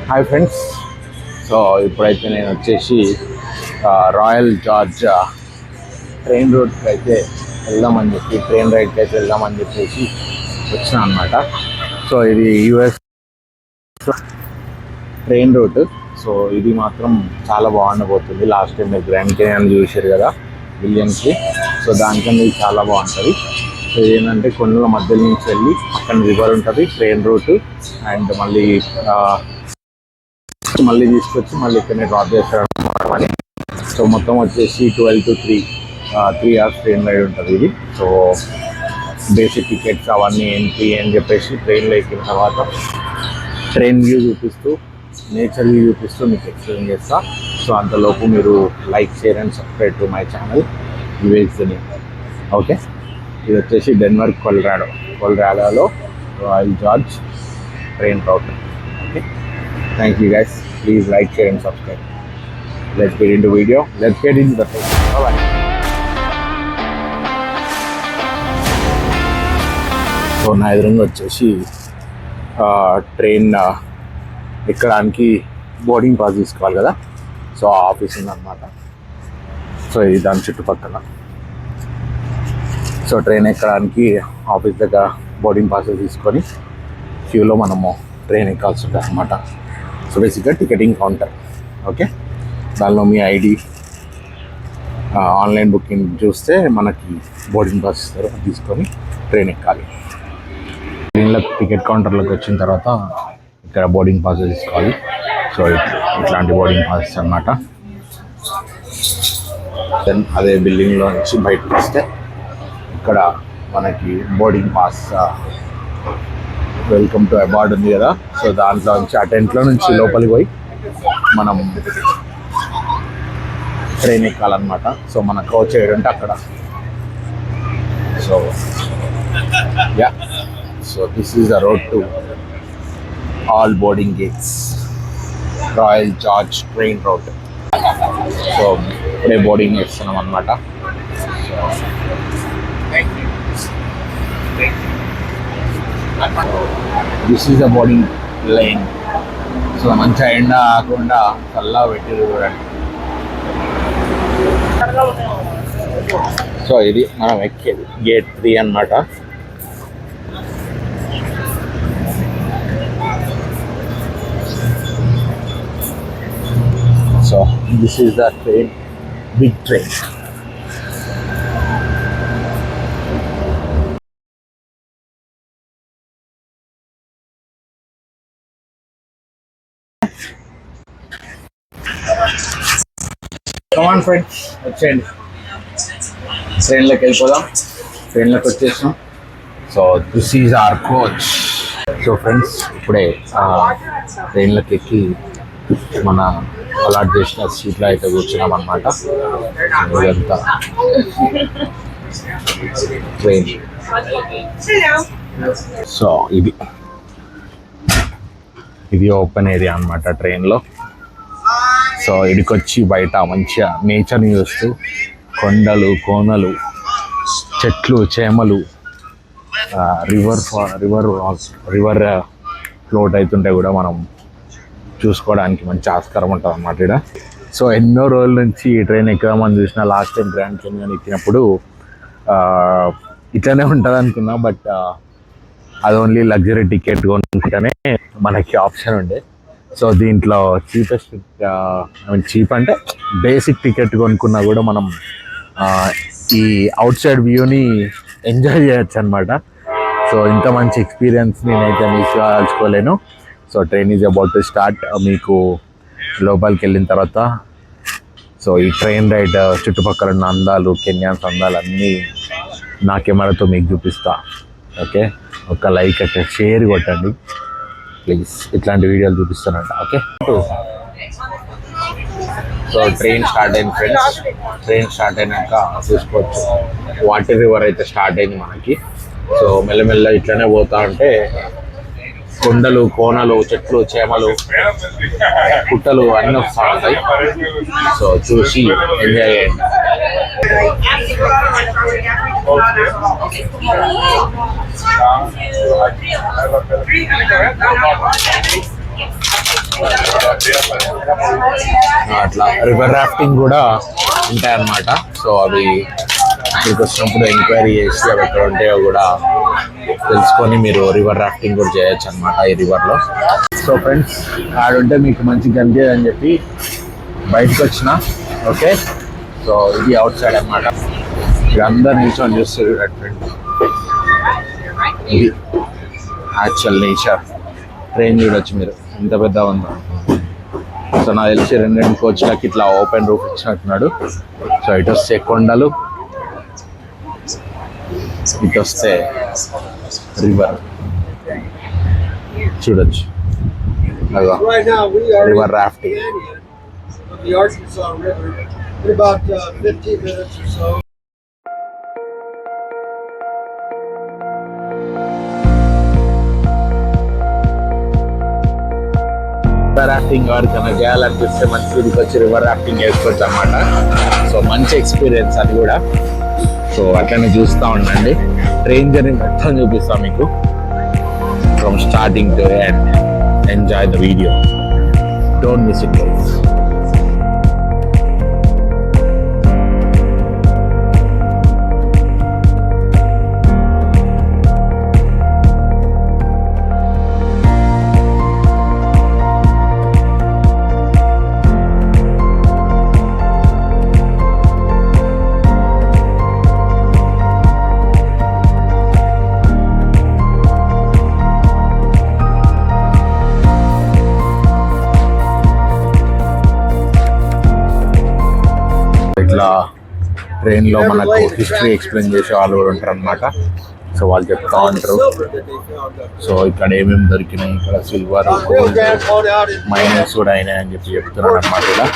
Hi friends. So ఇప్పుడైతే నేను వచ్చేసి రాయల్ జార్జ్ ట్రైన్ రూట్కి అయితే వెళ్దామని చెప్పి ట్రైన్ రైడ్కి అయితే వెళ్దామని చెప్పేసి వచ్చినా అనమాట. సో ఇది యుఎస్ ట్రైన్ రూట్. సో ఇది మాత్రం చాలా బాగుండబోతుంది. లాస్ట్ టైం మీరు గ్రాండ్ కెనియన్ చూసారు కదా విలియమ్స్కి. సో దానికన్నా ఇది చాలా బాగుంటుంది. సో ఏంటంటే కొండల మధ్యలో నుంచి వెళ్ళి పక్కన రివర్ ఉంటుంది, ట్రైన్ రూట్, అండ్ మళ్ళీ తీసుకొచ్చి మళ్ళీ ఇక్కడనే డ్రాప్ చేస్తాడు అని. సో మొత్తం వచ్చేసి 12 to 3 hours ట్రైన్ రైడ్ ఉంటుంది ఇది. సో బేసిక్ టికెట్స్ అవన్నీ ఏంటి అని చెప్పేసి ట్రైన్లో ఎక్కిన తర్వాత ట్రైన్ వ్యూ చూపిస్తూ, నేచర్ వ్యూ చూపిస్తూ మీకు ఎక్స్ప్లెయిన్ చేస్తా. సో అంతలోపు మీరు like, share and subscribe to my channel వివేక్స్ని. ఓకే, ఇది వచ్చేసి డెన్వర్ కొలరాడోలో Royal George train route. Okay, thank you guys. Please like, share and subscribe. Let's get into video. Let's get into the thing. Bye-bye. So నా ఎదురుగా వచ్చేసి train ఎక్కడానికి boarding pass తీసుకోవాలి కదా. సో ఆఫీస్ ఉందన్నమాట. సో ఇది దాని చుట్టుపక్కల. సో ట్రైన్ ఎక్కడానికి ఆఫీస్ దగ్గర బోర్డింగ్ పాస్ తీసుకొని క్యూలో మనము ట్రైన్ ఎక్కాల్సి ఉంటుంది అన్నమాట. సో బేసిక్గా టికెటింగ్ కౌంటర్. ఓకే, దానిలో మీ ఐడి, ఆన్లైన్ బుకింగ్ చూస్తే మనకి బోర్డింగ్ పాస్ ఇస్తారు, తీసుకొని ట్రైన్ ఎక్కాలి. ట్రైన్లో టికెట్ కౌంటర్లోకి వచ్చిన తర్వాత ఇక్కడ బోర్డింగ్ పాస్ తీసుకోవాలి. సో ఇట్లాంటి బోర్డింగ్ పాస్ అన్నమాట. దెన్ అదే బిల్డింగ్లో నుంచి బయటకు వస్తే ఇక్కడ మనకి boarding pass welcome to abort ఉంది కదా. సో దాంట్లో నుంచి ఆ టెంట్లో నుంచి లోపలికి పోయి మనం ట్రైన్ ఎక్కాలన్నమాట. సో మన కోచ్ ఏడంటే అక్కడ. So ya, so this is the road to all boarding gates, Royal George train route. So ఇప్పుడే బోర్డింగ్ చేస్తున్నాం అన్నమాట. This is the boarding line. So మంచిగా ఎండ ఆకుండా చల్లగా పెట్టి చూడండి. సో ఇది మనం ఎక్కేది గేట్ 3 అన్నమాట. So this is the train, big train. Come on friends, వచ్చేయండి, ట్రైన్లోకి వెళ్ళిపోదాం. ట్రైన్లోకి వచ్చేసాం. So this is our coach. So friends, ఇప్పుడే ట్రైన్లోకి ఎక్కి మన అలాట్ చేసిన సీట్లో అయితే కూర్చున్నాం అన్నమాట. ఇదంతా ట్రైన్. సో ఇది ఓపెన్ ఏరియా అన్నమాట ట్రైన్లో. సో ఇడికొచ్చి బయట మంచిగా నేచర్ని చూస్తూ కొండలు, కోనలు, చెట్లు, చేమలు, రివర్ ఫ్లోట్ అవుతుంటే కూడా మనం చూసుకోవడానికి మంచి ఆస్కారం ఉంటుంది అన్నమాట ఇక్కడ. సో ఎన్నో రోజుల నుంచి ఈ ట్రైన్ ఎక్కుదామని చూసిన. లాస్ట్ టైం గ్రాండ్ కెనియన్ ఎక్కినప్పుడు ఇట్లనే ఉంటుంది అనుకున్నా, బట్ అది ఓన్లీ లగ్జరీ టికెట్ కొనుక్కుంటేనే మనకి ఆప్షన్ ఉండే. సో దీంట్లో చీప్ అంటే బేసిక్ టికెట్ కొనుక్కున్నా కూడా మనం ఈ అవుట్ సైడ్ వ్యూని ఎంజాయ్ చేయొచ్చు అనమాట. సో ఇంత మంచి ఎక్స్పీరియన్స్ నేనైతే మీకు కాల్చుకోలేను. So train is about to start. మీకు లోపలికి వెళ్ళిన తర్వాత సో ఈ ట్రైన్ రైడ్ చుట్టుపక్కల ఉన్న అందాలు, కెన్యాన్స్ అందాలు అన్నీ నా కెమెరాతో మీకు చూపిస్తా. ఓకే, ఒక లైక్ అయితే షేర్ కొట్టండి ప్లీజ్, ఇట్లాంటి వీడియోలు చూపిస్తానంట. ఓకే, సో ట్రైన్ స్టార్ట్ అయింది ఫ్రెండ్స్. ట్రైన్ స్టార్ట్ అయినాక చూసుకోవచ్చు వాటర్ రివర్ అయితే స్టార్ట్ అయింది మనకి. సో మెల్లమెల్ల ఇట్లనే పోతా ఉంటే కొండలు, కోనలు, చెట్లు, చేమలు, పుట్టలు అన్నీ వస్తూ ఉంటాయి. సో చూసి ఎంజాయ్ చేయండి. అట్లా రివర్ రాఫ్టింగ్ కూడా ఉంటాయన్నమాట. సో అవి ఇక్కడికి వచ్చినప్పుడు ఎంక్వైరీ చేసి అవి ఎక్కడ ఉంటాయో కూడా తెలుసుకొని మీరు రివర్ రాఫ్టింగ్ కూడా చేయొచ్చు అనమాట ఈ రివర్లో. సో ఫ్రెండ్స్, ఆడుంటే మీకు మంచి కనిపించదు అని చెప్పి బయటకు వచ్చిన. ఓకే, సో ఇది అవుట్ సైడ్ అనమాట. ఇక్కడ అందరు నిల్చొని చూస్తారు ఫ్రెండ్స్. ఇది యాక్చువల్ నేచర్. ట్రైన్ చూడొచ్చు మీరు ఎంత పెద్ద ఉందో. సో నాకు తెలిసి రెండు కోచ్లకి ఇట్లా ఓపెన్ రూఫ్ ఇచ్చినట్టున్నాడు. సో ఇటు వస్తే కొండలు, ఇటు వస్తే రివర్ చూడొచ్చు. River rafting. రివర్ రాఫ్టింగ్ ఎవరికైనా చేయాలనిపిస్తే మంచి ఊరికి వచ్చి రివర్ రాఫ్టింగ్ చేసుకోవచ్చు అన్నమాట. సో మంచి ఎక్స్పీరియన్స్ అది కూడా. సో అట్లనే చూస్తూ ఉండండి. ట్రైన్ జర్నీ మొత్తం చూపిస్తాం మీకు from starting to end. Enjoy the video, don't miss it guys. ఇట్లా ట్రైన్లో మనకు హిస్టరీ ఎక్స్ప్లెయిన్ చేసే వాళ్ళు కూడా ఉంటారు అనమాట. సో వాళ్ళు చెప్తా ఉంటారు. సో ఇక్కడ ఏమేమి దొరికినాయి, ఇక్కడ సిల్వర్, మైనస్ కూడా అయినాయి అని చెప్పి చెప్తున్నారు అనమాట ఇలా.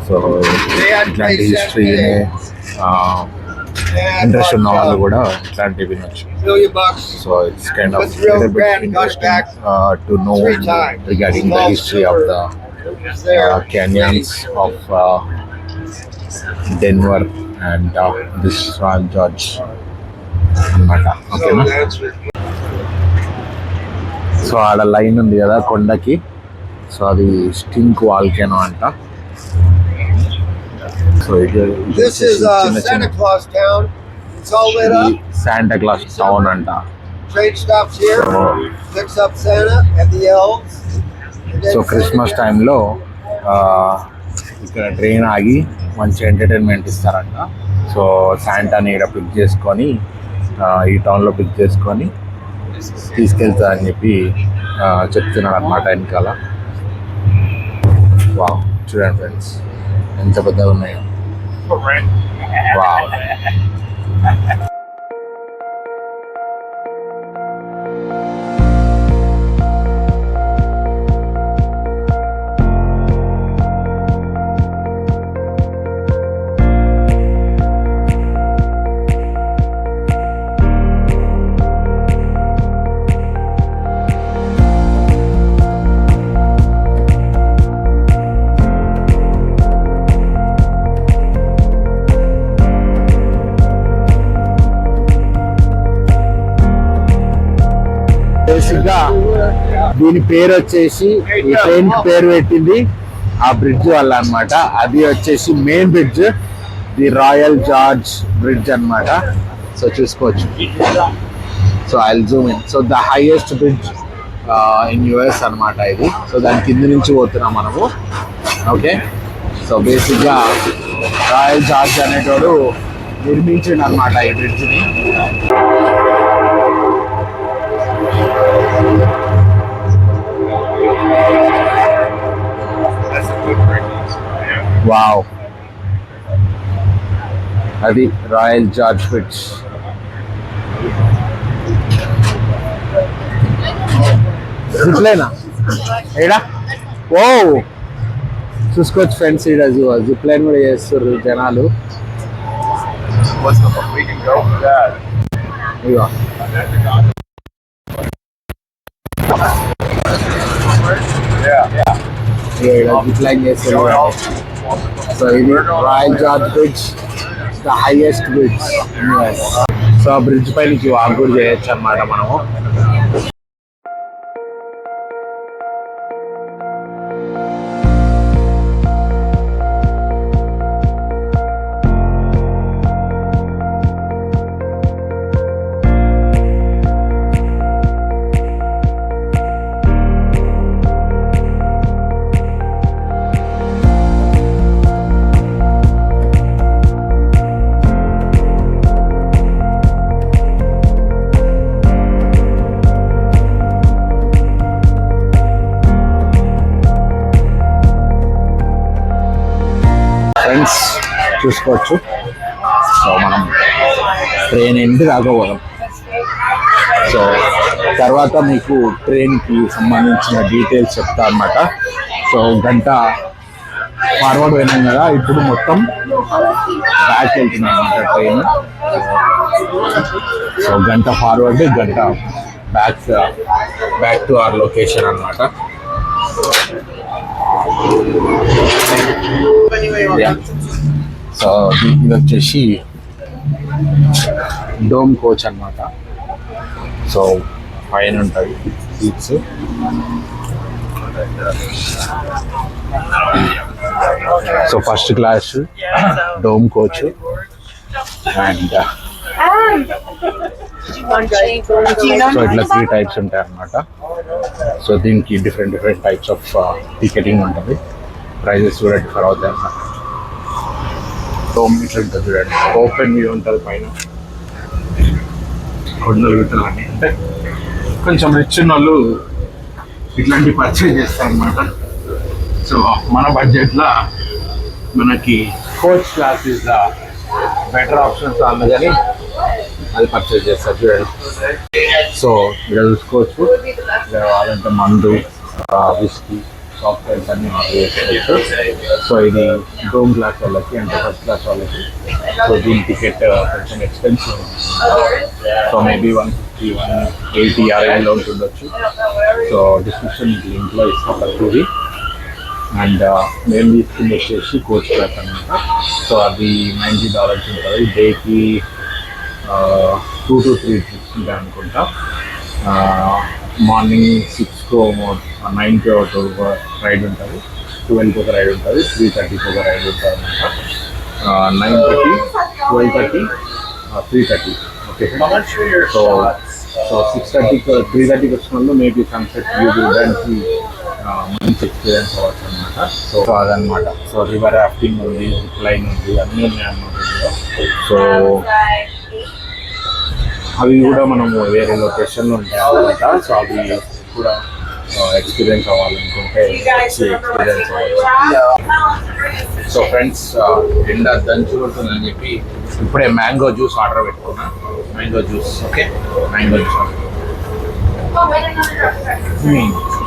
సో ఇట్లాంటి హిస్టరీ ఇంట్రెస్ట్ ఉన్న వాళ్ళు కూడా ఇట్లాంటివి వినొచ్చు. So it's kind of interesting to know regarding the history of the canyons of Denver and this Royal George అన్నమాట. ఓకేనా? సో ఆడ లైన్ ఉంది కదా కొండకి. సో అది స్టింక్ వాల్కెనో అంట. సో ఇది శాంటా క్లాస్ టౌన్ అంట. సో క్రిస్మస్ టైంలో ఇక్కడ ట్రైన్ ఆగి మంచి ఎంటర్టైన్మెంట్ ఇస్తారంట. సో శాంటాని ఇక్కడ పిక్ చేసుకొని ఈ టౌన్లో పిక్ చేసుకొని తీసుకెళ్తారని చెప్పి చెప్తున్నారు అనమాట వెనకాల. వావ్, చూడండి ఫ్రెండ్స్ ఎంత పెద్దగా ఉన్నాయో. వావ్. బేసిక్గా దీని పేరు వచ్చేసి, ఈ ట్రైన్ పేరు పెట్టింది ఆ బ్రిడ్జ్ వల్ల అనమాట. అది వచ్చేసి main bridge, the royal George bridge అనమాట. సో చూసుకోవచ్చు. So I will Zoom in. So the highest bridge in US అనమాట ఇది. సో దాని కింద నుంచి పోతున్నాం మనము. ఓకే, సో బేసిక్గా రాయల్ జార్జ్ అనేటోడు నిర్మించిండు అనమాట ఈ బ్రిడ్జ్ని. వావ్, అది రాయల్ జార్జ్ బ్రిడ్జ్. జిప్లైనా ఏడా? ఓ చూసుకోవచ్చు ఫ్రెండ్స్, ఇక్కడ జిప్లైన్ కూడా చేస్తారు జనాలు. జిప్లైన్ చేస్తారు. సో ఇది royal George bridge, the highest bridge. So ఆ బ్రిడ్జ్ పైన వాక్ కూడా చేయొచ్చు అన్నమాట మనము. చూసుకోవచ్చు. సో మనం ట్రైన్ ఎండ్ దాకా పోదాం. సో తర్వాత మీకు ట్రైన్కి సంబంధించిన డీటెయిల్స్ చెప్తా అన్నమాట. సో గంట ఫార్వర్డ్ పోయినాం కదా, ఇప్పుడు మొత్తం బ్యాక్ వెళ్తున్నాం అన్నమాట ట్రైన్. సో గంట ఫార్వర్డ్, గంట బ్యాక్ టు అవర్ లొకేషన్ అన్నమాట. సో ఇది వచ్చేసి డోమ్ కోచ్ అన్నమాట. సో పైన ఉంటుంది seats. So first class dome coach and so ఇట్లా 3 టైప్స్ ఉంటాయి అన్నమాట. సో దీనికి డిఫరెంట్ టైప్స్ ఆఫ్ టికెటింగ్ ఉంటుంది. ప్రైజెస్ కూడా డిఫర్ అవుతాయి అన్నమాట. డోమ్ ఇట్లా ఉంటుంది చూడండి, ఓపెన్ వ్యూ ఉంటుంది పైన. కొండలు గిట్టలు అన్నీ అంటే కొంచెం రిచ్ ఉన్న వాళ్ళు ఇట్లాంటి పర్చేజ్ చేస్తారు అన్నమాట. సో మన బడ్జెట్లో మనకి coach class is the better options అన్న కానీ అది పర్చేజ్ చేస్తారు చూడండి. సో ఇక్కడ చూసుకోవచ్చు, కావాలంటే మందు, విస్కీ, సాఫ్ట్వేర్స్ అన్ని చేసుకోవచ్చు. సో ఇది డోమ్ క్లాస్ వాళ్ళకి అంటే ఫస్ట్ క్లాస్ వాళ్ళకి. సో దీని టికెట్ కొంచెం ఎక్స్పెన్సివ్. సో మేబీ 150, 180 ఆ రేంజ్లో ఉంటుండొచ్చు. సో డిస్క్రిప్షన్ లింక్లో ఇస్తాం ప్రతిదీ. అండ్ మేము తీసుకుని వచ్చేసి కోచ్ క్లాస్ అనమాట. సో అది $90 ఉంటుంది. డేకి 2 to 3 ట్రిప్స్ ఉంటాయి అనుకుంటా. మార్నింగ్ 6కు 9కి ఒక రైడ్ ఉంటుంది, 12కి ఒక రైడ్ ఉంటుంది, 3:30కి ఒక రైడ్ ఉంటుంది అనమాట. 9:30, 12:30, 3:30. ఓకే. సో 6:30, 3:30కి వచ్చిన వాళ్ళు మేబీ సన్సెట్ వ్యూ చూడడానికి మంచి ఎక్స్పీరియన్స్ అవ్వచ్చు అనమాట. సో అదనమాట. సో రివర్ రాఫ్టింగ్ ఉంది, జిప్ లైన్ ఉంది, అన్నీ ఉన్నాయి అన్నమాట. సో అవి కూడా మనము వేరే లొకేషన్లో ఉంటాయి అన్నమాట. సో అవి కూడా ఎక్స్పీరియన్స్ అవ్వాలనుకుంటే ఎక్స్పీరియన్స్ అవ్వచ్చు. సో ఫ్రెండ్స్, ఎండ దంచుకుంటుందని చెప్పి ఇప్పుడే మ్యాంగో జ్యూస్ ఆర్డర్ పెట్టుకున్నా. Mango juice. Okay, mango juice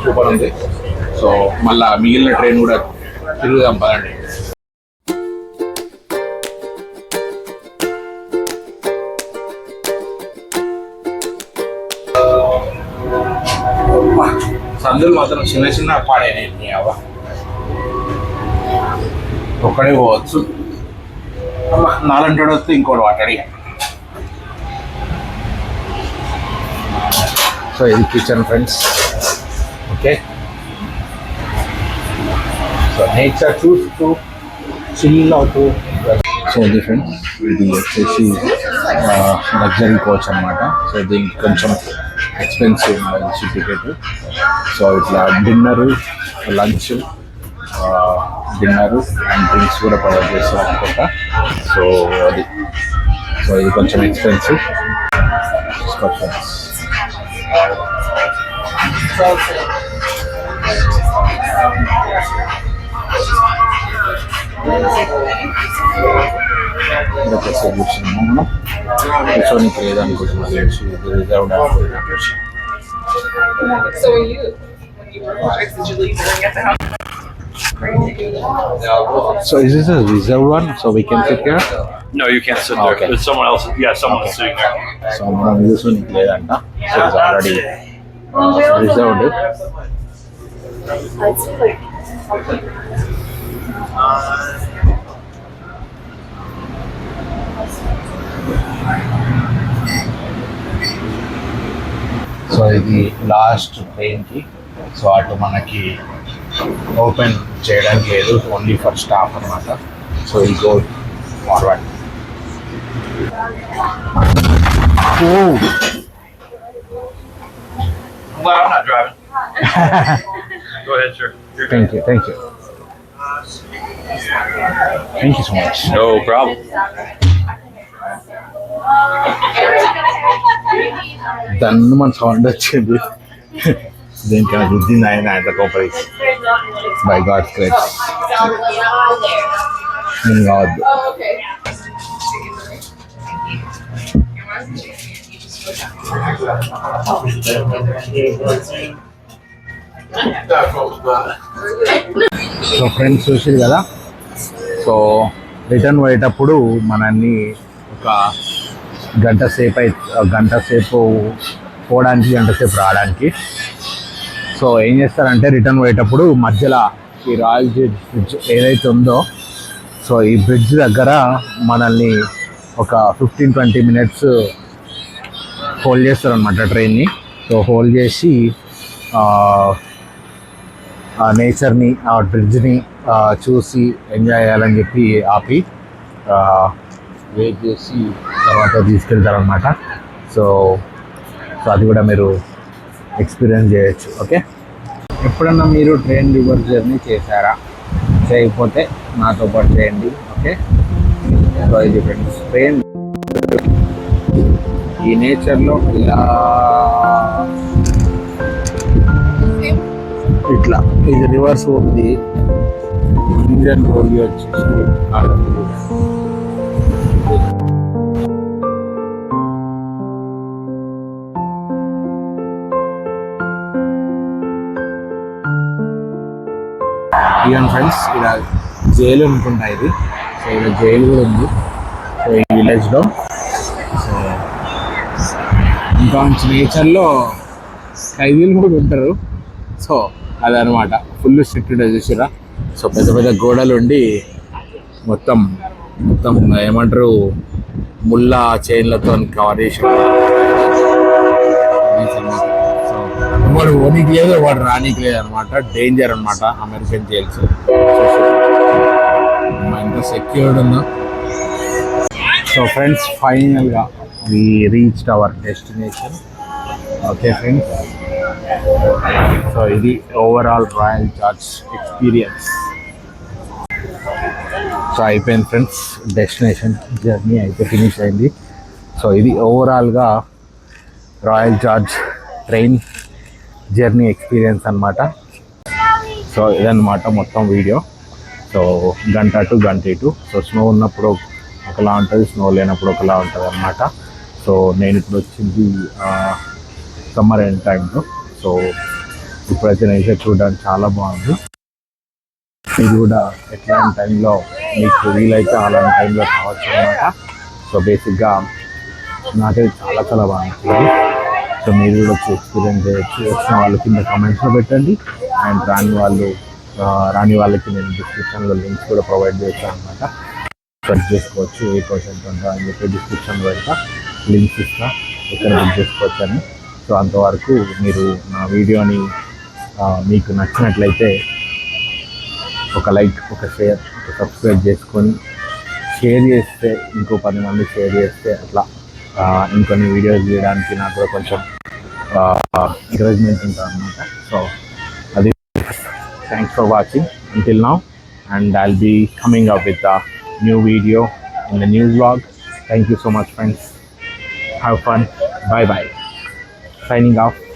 super ఉంది. సో మళ్ళీ మిగిలిన ట్రైన్ కూడా తిరుగుదాం పదండి. సందులు మాత్రం చిన్న పాడేనే అవ్వ, ఒక్కడే పోవచ్చు. అమ్మా 4 వస్తే ఇంకోటి వాటడి. సో ఇది kitchen friends. Okay. So nature చూస్తూ చిల్ అవుతూ. సో ఇది ఫ్రెండ్స్, ఇది వచ్చేసి లగ్జరీ కోచ్ అనమాట. సో దీనికి కొంచెం ఎక్స్పెన్సివ్ మంచి టికెట్. సో ఇట్లా dinner, lunch, dinner and drinks కూడా ప్రొవైడ్ చేస్తారు అనుకుంటా. సో అది, సో ఇది కొంచెం ఎక్స్పెన్సివ్. మనం కూర్చోనికి లేదనుకుంటున్నాను. రిజర్వ్డ్ అనుకుంటున్నాను. So is this a reserved one? So we can sit here? No, you can't sit there. Okay. There's someone else. Yeah, someone's sitting there. So మనం కూర్చోనికి లేదంట. So it's already reserved. So ఇది last ట్రైన్కి. So అటు మనకి open చేయడానికి లేదు, only for staff అనమాట. So ఈ go forward. I'm glad I'm not driving. Go ahead, sir. Thank you so much. No problem. దాన్ని మన సౌండ్ వచ్చింది. దేనికైనా గుద్దింది ఆయన కోపరేసి బై గాడ్స్ గ్రేస్. నేను కావద్దు. సో ఫ్రెండ్స్ చూసారు కదా. సో రిటర్న్ పోయేటప్పుడు మనల్ని ఒక గంట సేపు పోవడానికి, గంట సేపు రావడానికి. సో ఏం చేస్తారంటే రిటర్న్ పోయేటప్పుడు మధ్యలో ఈ రాయల్ బ్రిడ్జ్ ఏదైతే ఉందో, సో ఈ బ్రిడ్జ్ దగ్గర మనల్ని ఒక 15-20 మినిట్స్ హోల్డ్ చేస్తారనమాట ట్రైన్ని. సో హోల్డ్ చేసి ఆ నేచర్ని, ఆ బ్రిడ్జ్ని చూసి ఎంజాయ్ చేయాలని చెప్పి ఆపి వెయిట్ చేసి తర్వాత తీసుకెళ్తారనమాట. సో అది కూడా మీరు ఎక్స్పీరియన్స్ చేయొచ్చు. ఓకే, ఎప్పుడన్నా మీరు ట్రైన్ రివర్స్ జర్నీ చేశారా? చేయకపోతే నాతో పాటు చేయండి. ఓకే, సో ఇది ఫ్రెండ్స్ ట్రైన్ ఈ నేచర్లో ఇలా ఇట్లా ఇది రివర్స్ ఉంది. ఇంజన్ రోల్ వచ్చేసి ఇవన్ ఫ్రెండ్స్, ఇలా జైలు అనుకుంటా ఇది. సో ఇలా జైలు కూడా ఉంది సో ఈ విలేజ్లో. సో ఇంకా మంచి నేచర్లో ఖైదీలు కూడా ఉంటారు. సో అదనమాట, ఫుల్ స్ట్రిక్ట్ చూసిరా. సో పెద్ద పెద్ద గోడలు ఉండి మొత్తం ఏమంటారు ముళ్ళ చైన్లతో కవర్ చేసి, సో వాడు ఓనికి లేదు, వాడు రానికి లేదు అనమాట. డేంజర్ అనమాట అమెరికన్ జైల్స్. ఎంత సెక్యూర్డ్ ఉందో. సో ఫ్రెండ్స్, ఫైనల్గా we reached our destination. Okay friends, so ఇది overall Royal Gorge experience. So అయిపోయింది ఫ్రెండ్స్, డెస్టినేషన్ జర్నీ అయితే ఫినిష్ అయింది. సో ఇది ఓవరాల్గా Royal George train journey experience అనమాట. సో ఇదన్నమాట మొత్తం వీడియో. సో గంట టు గంట ఇటు. సో స్నో ఉన్నప్పుడు ఒకలా ఉంటుంది, స్నో లేనప్పుడు ఒకలా ఉంటుంది అనమాట. సో నేను ఇప్పుడు వచ్చింది సమ్మర్ ఎండ్ టైంలో. సో ఇప్పుడైతే నేచర్ చూడడానికి చాలా బాగుంది. ఇది కూడా ఎట్లాంటి టైంలో మీకు వీలైతే అలాంటి టైంలో కావచ్చు అనమాట. సో బేసిక్గా నాకైతే చాలా బాగా నచ్చింది. సో మీరు కూడా వచ్చి ఎక్స్పీరియన్స్ చేయొచ్చు. వచ్చిన వాళ్ళు కింద కామెంట్స్లో పెట్టండి, అండ్ రాని వాళ్ళకి నేను డిస్క్రిప్షన్లో లింక్స్ కూడా ప్రొవైడ్ చేస్తాను అనమాట. సెర్చ్ చేసుకోవచ్చు ఏ పర్సెంట్ ఉంటుందా అని చెప్పి డిస్క్రిప్షన్లో పెడతా, లింక్స్ ఇస్తా, ఇక్కడ బుక్ చేసుకోవచ్చు అని. సో అంతవరకు మీరు నా వీడియోని మీకు నచ్చినట్లయితే ఒక లైక్, ఒక షేర్, ఒక సబ్స్క్రైబ్ చేసుకొని షేర్ చేస్తే, ఇంకో 10 మంది షేర్ చేస్తే అట్లా ఇంకొన్ని వీడియోస్ చేయడానికి నాకు కూడా కొంచెం ఎంకరేజ్మెంట్ ఉంటుంది అనమాట. సో అది, thanks for watching until now, and I'll be coming up with a new video in the new vlog. Thank you so much friends, have fun, bye bye, signing off.